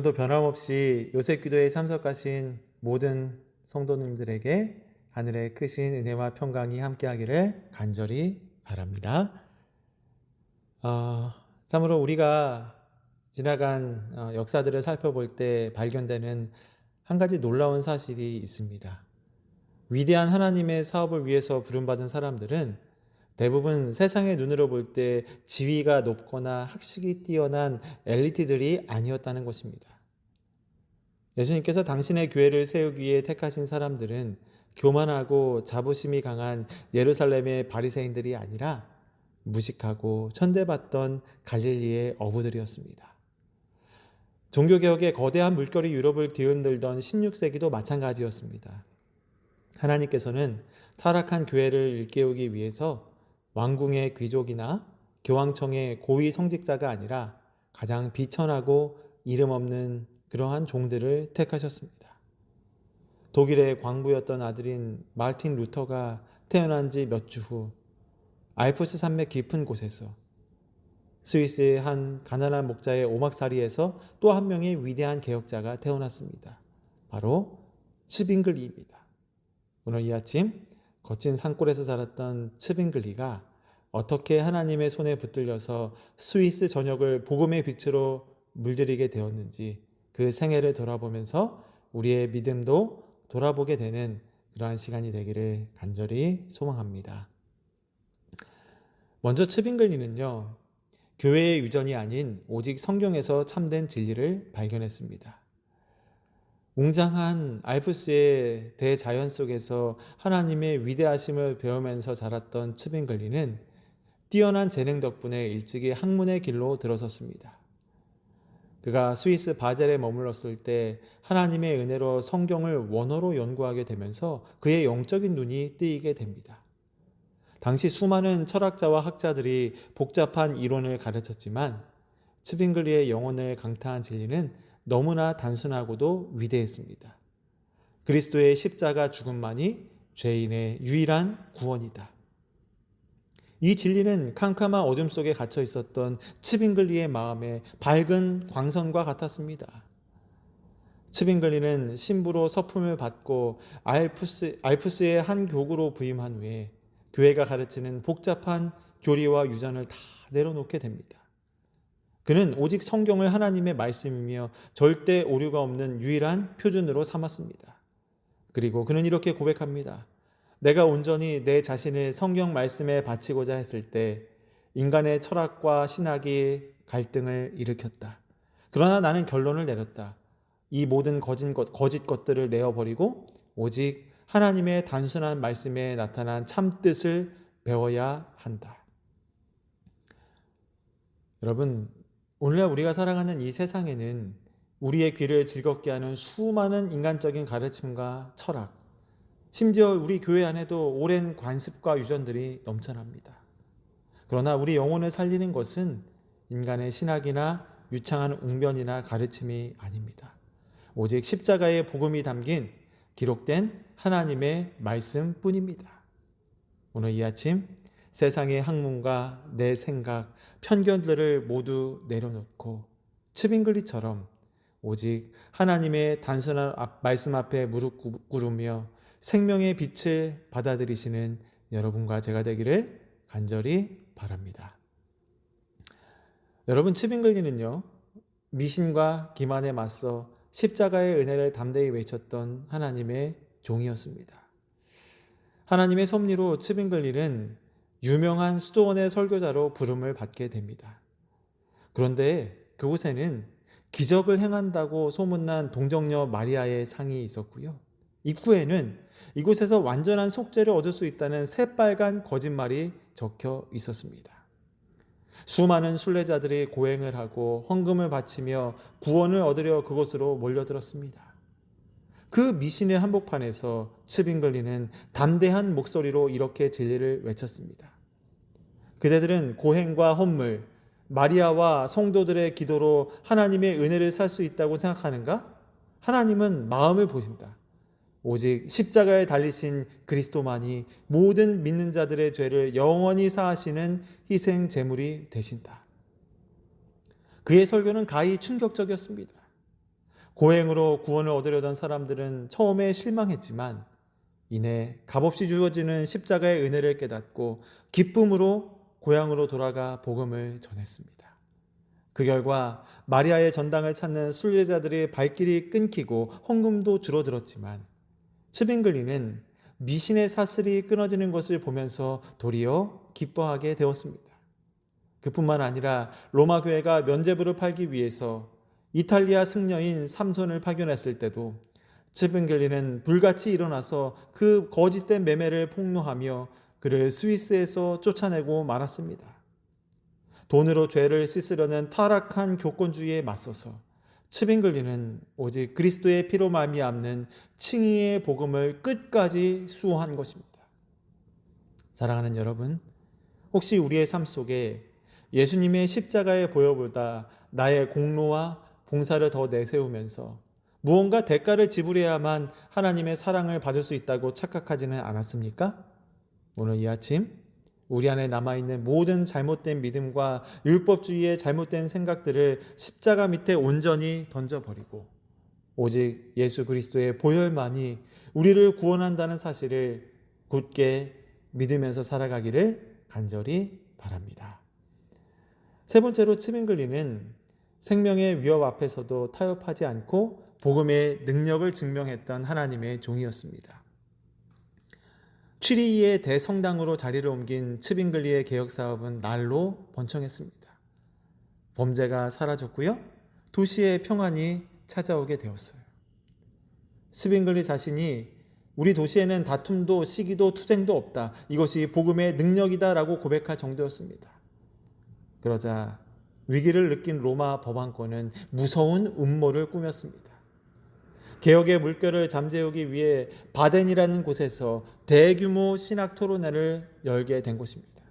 오늘도 변함없이 요셉 기도에 참석하신 모든 성도님들에게 하늘의 크신 은혜와 평강이 함께하기를 간절히 바랍니다. 참으로 우리가 지나간 역사들을 살펴볼 때 발견되는 한 가지 놀라운 사실이 있습니다. 위대한 하나님의 사업을 위해서 부름받은 사람들은 대부분 세상의 눈으로 볼 때 지위가 높거나 학식이 뛰어난 엘리트들이 아니었다는 것입니다. 예수님께서 당신의 교회를 세우기 위해 택하신 사람들은 교만하고 자부심이 강한 예루살렘의 바리새인들이 아니라 무식하고 천대받던 갈릴리의 어부들이었습니다. 종교개혁의 거대한 물결이 유럽을 뒤흔들던 16세기도 마찬가지였습니다. 하나님께서는 타락한 교회를 일깨우기 위해서 왕궁의 귀족이나 교황청의 고위 성직자가 아니라 가장 비천하고 이름 없는 그러한 종들을 택하셨습니다. 독일의 광부였던 아들인 마르틴 루터가 태어난 지 몇 주 후 알프스 산맥 깊은 곳에서 스위스의 한 가난한 목자의 오막살이에서 또 한 명의 위대한 개혁자가 태어났습니다. 바로 츠빙글리입니다. 오늘 이 아침 거친 산골에서 자랐던 츠빙글리가 어떻게 하나님의 손에 붙들려서 스위스 전역을 복음의 빛으로 물들이게 되었는지 그 생애를 돌아보면서 우리의 믿음도 돌아보게 되는 그러한 시간이 되기를 간절히 소망합니다. 먼저 츠빙글리는요, 교회의 유전이 아닌 오직 성경에서 참된 진리를 발견했습니다. 웅장한 알프스의 대자연 속에서 하나님의 위대하심을 배우면서 자랐던 츠빙글리는 뛰어난 재능 덕분에 일찍이 학문의 길로 들어섰습니다. 그가 스위스 바젤에 머물렀을 때 하나님의 은혜로 성경을 원어로 연구하게 되면서 그의 영적인 눈이 뜨이게 됩니다. 당시 수많은 철학자와 학자들이 복잡한 이론을 가르쳤지만 츠빙글리의 영혼을 강타한 진리는 너무나 단순하고도 위대했습니다. 그리스도의 십자가 죽음만이 죄인의 유일한 구원이다. 이 진리는 캄캄한 어둠 속에 갇혀 있었던 츠빙글리의 마음에 밝은 광선과 같았습니다. 츠빙글리는 신부로 서품을 받고 알프스의 한 교구로 부임한 후에 교회가 가르치는 복잡한 교리와 유전을 다 내려놓게 됩니다. 그는 오직 성경을 하나님의 말씀이며 절대 오류가 없는 유일한 표준으로 삼았습니다. 그리고 그는 이렇게 고백합니다. 내가 온전히 내 자신을 성경 말씀에 바치고자 했을 때 인간의 철학과 신학이 갈등을 일으켰다. 그러나 나는 결론을 내렸다. 이 모든 거짓 것들을 내어버리고 오직 하나님의 단순한 말씀에 나타난 참뜻을 배워야 한다. 여러분, 오늘날 우리가 살아가는 이 세상에는 우리의 귀를 즐겁게 하는 수많은 인간적인 가르침과 철학, 심지어 우리 교회 안에도 오랜 관습과 유전들이 넘쳐납니다. 그러나 우리 영혼을 살리는 것은 인간의 신학이나 유창한 웅변이나 가르침이 아닙니다. 오직 십자가의 복음이 담긴 기록된 하나님의 말씀뿐입니다. 오늘 이 아침 세상의 학문과 내 생각, 편견들을 모두 내려놓고 츠빙글리처럼 오직 하나님의 단순한 말씀 앞에 무릎 꿇으며 생명의 빛을 받아들이시는 여러분과 제가 되기를 간절히 바랍니다. 여러분, 츠빙글리는요, 미신과 기만에 맞서 십자가의 은혜를 담대히 외쳤던 하나님의 종이었습니다. 하나님의 섭리로 츠빙글리는 유명한 수도원의 설교자로 부름을 받게 됩니다. 그런데 그곳에는 기적을 행한다고 소문난 동정녀 마리아의 상이 있었고요. 입구에는 이곳에서 완전한 속죄를 얻을 수 있다는 새빨간 거짓말이 적혀 있었습니다. 수많은 순례자들이 고행을 하고 헌금을 바치며 구원을 얻으려 그곳으로 몰려들었습니다. 그 미신의 한복판에서 츠빙글리는 담대한 목소리로 이렇게 진리를 외쳤습니다. 그대들은 고행과 헌물, 마리아와 성도들의 기도로 하나님의 은혜를 살 수 있다고 생각하는가? 하나님은 마음을 보신다. 오직 십자가에 달리신 그리스도만이 모든 믿는 자들의 죄를 영원히 사하시는 희생 제물이 되신다. 그의 설교는 가히 충격적이었습니다. 고행으로 구원을 얻으려던 사람들은 처음에 실망했지만 이내 값없이 주어지는 십자가의 은혜를 깨닫고 기쁨으로 고향으로 돌아가 복음을 전했습니다. 그 결과 마리아의 전당을 찾는 순례자들의 발길이 끊기고 헌금도 줄어들었지만 츠빙글리는 미신의 사슬이 끊어지는 것을 보면서 도리어 기뻐하게 되었습니다. 그뿐만 아니라 로마 교회가 면죄부를 팔기 위해서 이탈리아 승려인 삼손을 파견했을 때도 츠빙글리는 불같이 일어나서 그 거짓된 매매를 폭로하며 그를 스위스에서 쫓아내고 말았습니다. 돈으로 죄를 씻으려는 타락한 교권주의에 맞서서 츠빙글리는 오직 그리스도의 피로 말미암는 칭의의 복음을 끝까지 수호한 것입니다. 사랑하는 여러분, 혹시 우리의 삶 속에 예수님의 십자가의 보혈보다 나의 공로와 봉사를 더 내세우면서 무언가 대가를 지불해야만 하나님의 사랑을 받을 수 있다고 착각하지는 않았습니까? 오늘 이 아침 우리 안에 남아있는 모든 잘못된 믿음과 율법주의의 잘못된 생각들을 십자가 밑에 온전히 던져버리고 오직 예수 그리스도의 보혈만이 우리를 구원한다는 사실을 굳게 믿으면서 살아가기를 간절히 바랍니다. 세 번째로 츠빙글리는 생명의 위협 앞에서도 타협하지 않고 복음의 능력을 증명했던 하나님의 종이었습니다. 취리히의 대성당으로 자리를 옮긴 츠빙글리의 개혁사업은 날로 번창했습니다. 범죄가 사라졌고요. 도시의 평안이 찾아오게 되었어요. 츠빙글리 자신이 우리 도시에는 다툼도 시기도 투쟁도 없다. 이것이 복음의 능력이다라고 고백할 정도였습니다. 그러자 위기를 느낀 로마 법안권은 무서운 음모를 꾸몄습니다. 개혁의 물결을 잠재우기 위해 바덴이라는 곳에서 대규모 신학 토론회를 열게 된 것입니다.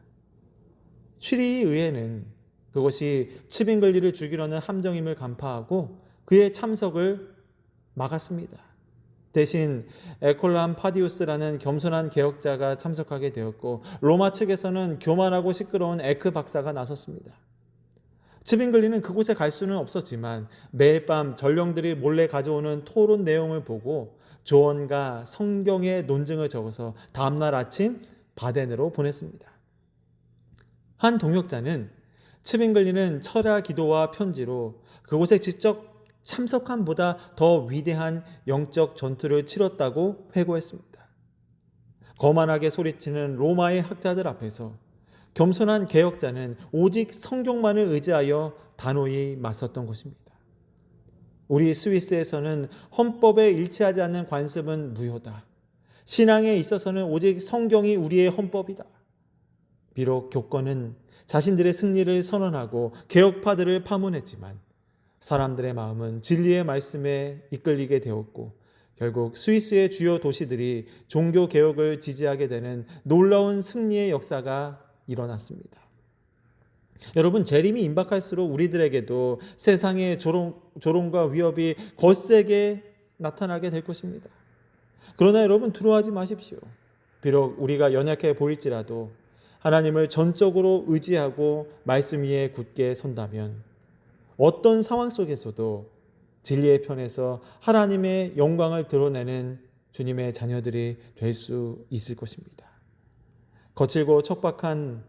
취리히 의회는 그것이 츠빙글리를 죽이려는 함정임을 간파하고 그의 참석을 막았습니다. 대신 에콜람 파디우스라는 겸손한 개혁자가 참석하게 되었고 로마 측에서는 교만하고 시끄러운 에크 박사가 나섰습니다. 츠빙글리는 그곳에 갈 수는 없었지만 매일 밤 전령들이 몰래 가져오는 토론 내용을 보고 조언과 성경의 논증을 적어서 다음날 아침 바덴으로 보냈습니다. 한 동역자는 츠빙글리는 철야 기도와 편지로 그곳에 직접 참석함보다 더 위대한 영적 전투를 치렀다고 회고했습니다. 거만하게 소리치는 로마의 학자들 앞에서 겸손한 개혁자는 오직 성경만을 의지하여 단호히 맞섰던 것입니다. 우리 스위스에서는 헌법에 일치하지 않는 관습은 무효다. 신앙에 있어서는 오직 성경이 우리의 헌법이다. 비록 교권은 자신들의 승리를 선언하고 개혁파들을 파문했지만 사람들의 마음은 진리의 말씀에 이끌리게 되었고 결국 스위스의 주요 도시들이 종교 개혁을 지지하게 되는 놀라운 승리의 역사가 일어났습니다. 여러분, 재림이 임박할수록 우리들에게도 세상의 조롱과 위협이 거세게 나타나게 될 것입니다. 그러나 여러분, 두려워하지 마십시오. 비록 우리가 연약해 보일지라도 하나님을 전적으로 의지하고 말씀 위에 굳게 선다면 어떤 상황 속에서도 진리의 편에서 하나님의 영광을 드러내는 주님의 자녀들이 될 수 있을 것입니다. 거칠고 척박한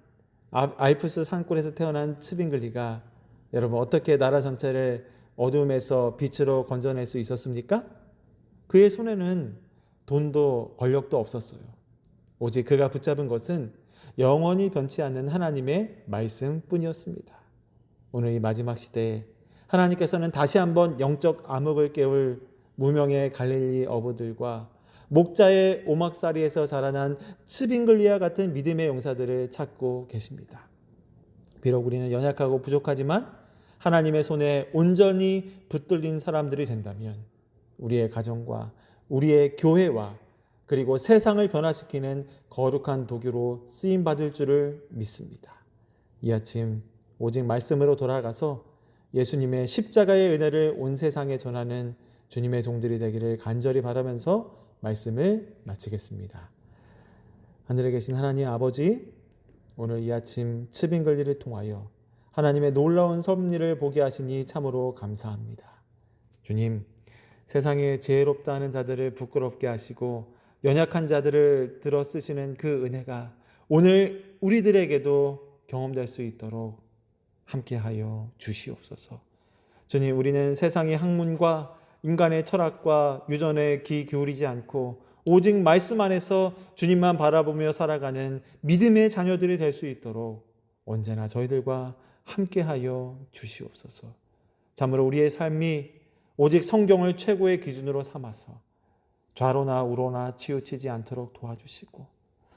알프스 산골에서 태어난 츠빙글리가 여러분 어떻게 나라 전체를 어둠에서 빛으로 건져낼 수 있었습니까? 그의 손에는 돈도 권력도 없었어요. 오직 그가 붙잡은 것은 영원히 변치 않는 하나님의 말씀뿐이었습니다. 오늘 이 마지막 시대에 하나님께서는 다시 한번 영적 암흑을 깨울 무명의 갈릴리 어부들과 목자의 오막살이에서 자라난 츠빙글리와 같은 믿음의 용사들을 찾고 계십니다. 비록 우리는 연약하고 부족하지만 하나님의 손에 온전히 붙들린 사람들이 된다면 우리의 가정과 우리의 교회와 그리고 세상을 변화시키는 거룩한 도구로 쓰임받을 줄을 믿습니다. 이 아침 오직 말씀으로 돌아가서 예수님의 십자가의 은혜를 온 세상에 전하는 주님의 종들이 되기를 간절히 바라면서 말씀을 마치겠습니다. 하늘에 계신 하나님 아버지, 오늘 이 아침 츠빙글리를 통하여 하나님의 놀라운 섭리를 보게 하시니 참으로 감사합니다. 주님, 세상에 지혜롭다 하는 자들을 부끄럽게 하시고 연약한 자들을 들어 쓰시는 그 은혜가 오늘 우리들에게도 경험될 수 있도록 함께하여 주시옵소서. 주님, 우리는 세상의 학문과 인간의 철학과 유전에 귀 기울이지 않고 오직 말씀 안에서 주님만 바라보며 살아가는 믿음의 자녀들이 될 수 있도록 언제나 저희들과 함께하여 주시옵소서. 참으로 우리의 삶이 오직 성경을 최고의 기준으로 삼아서 좌로나 우로나 치우치지 않도록 도와주시고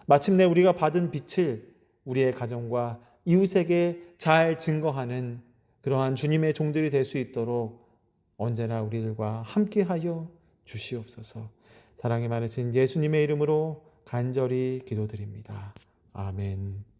마침내 우리가 받은 빛을 우리의 가정과 이웃에게 잘 증거하는 그러한 주님의 종들이 될 수 있도록 언제나 우리들과 함께하여 주시옵소서. 사랑이 많으신 예수님의 이름으로 간절히 기도드립니다. 아멘.